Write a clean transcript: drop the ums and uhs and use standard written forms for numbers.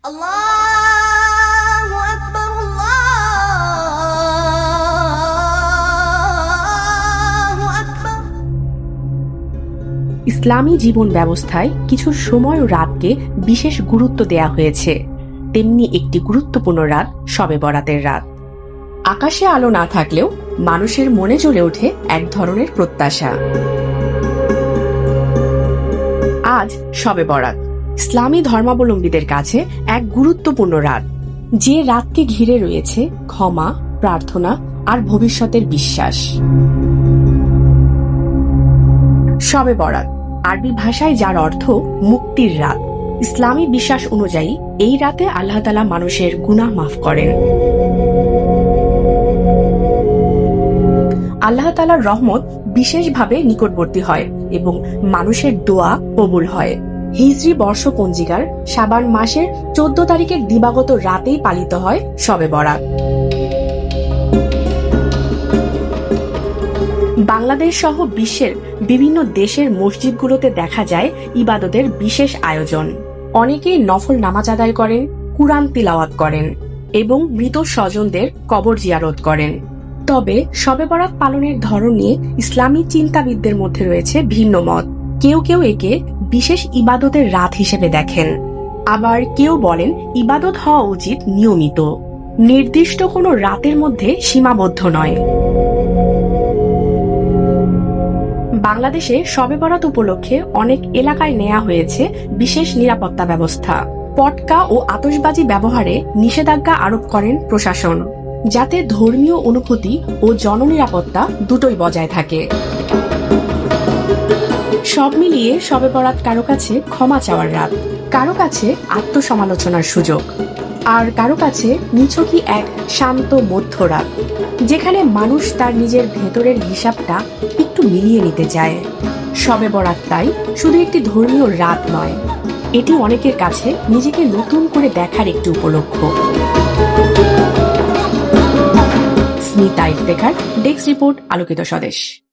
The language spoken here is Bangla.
আল্লাহু আকবার, আল্লাহু আকবার। ইসলামী জীবন ব্যবস্থায় কিছু সময় ও রাতকে বিশেষ গুরুত্ব দেয়া হয়েছে। তেমনি একটি গুরুত্বপূর্ণ রাত শবে বরাতের রাত। আকাশে আলো না থাকলেও মানুষের মনে জ্বলে ওঠে এক ধরনের প্রত্যাশা। আজ শবে বরাত ইসলামী ধর্মাবলম্বীদের কাছে এক গুরুত্বপূর্ণ রাত, যে রাতকে ঘিরে রয়েছে ক্ষমা, প্রার্থনা আর ভবিষ্যতের বিশ্বাস। শবে বরাত আরবি ভাষায় যার অর্থ মুক্তির রাত। ইসলামী বিশ্বাস অনুযায়ী এই রাতে আল্লাহ তাআলা মানুষের গুনাহ মাফ করেন। আল্লাহ তাআলার রহমত বিশেষভাবে নিকটবর্তী হয় এবং মানুষের দোয়া কবুল হয়। হিজরি বর্ষ পঞ্জিকার শাবান মাসের 14 তারিখের দিবাগত রাতেই পালিত হয় শবে বরাত। বাংলাদেশ সহ বিশ্বের বিভিন্ন দেশের মসজিদগুলোতে দেখা যায় ইবাদতের বিশেষ আয়োজন। অনেকেই নফল নামাজ আদায় করেন, কুরআন তিলাওয়াত করেন এবং মৃত স্বজনদের কবর জিয়ারত করেন। তবে শবে বরাত পালনের ধরন নিয়ে ইসলামী চিন্তাবিদদের মধ্যে রয়েছে ভিন্ন মত। কেউ কেউ একে বিশেষ ইবাদতের রাত হিসেবে দেখেন, আবার কেউ বলেন ইবাদত হওয়া উচিত নিয়মিত, নির্দিষ্ট কোনো রাতের মধ্যে সীমাবদ্ধ নয়। বাংলাদেশে শবে বরাত উপলক্ষে অনেক এলাকায় নেওয়া হয়েছে বিশেষ নিরাপত্তা ব্যবস্থা। পটকা ও আতশবাজি ব্যবহারে নিষেধাজ্ঞা আরোপ করেন প্রশাসন, যাতে ধর্মীয় অনুভূতি ও জননিরাপত্তা দুটোই বজায় থাকে। সব মিলিয়ে শবে বরাত কারো কাছে ক্ষমা চাওয়ার রাত, কারো কাছে আত্মসমালোচনার সুযোগ, আর কারো কাছে নিছকই এক শান্ত মধ্যরাত, যেখানে মানুষ তার নিজের ভেতরের হিসাবটা একটু মিলিয়ে নিতে চায়। শবে বরাত তাই শুধু একটি ধর্মীয় রাত নয়, এটি অনেকের কাছে নিজেকে নতুন করে দেখার একটি উপলক্ষ। স্মিতা ইফতেখার, ডেস্ক রিপোর্ট, আলোকিত স্বদেশ।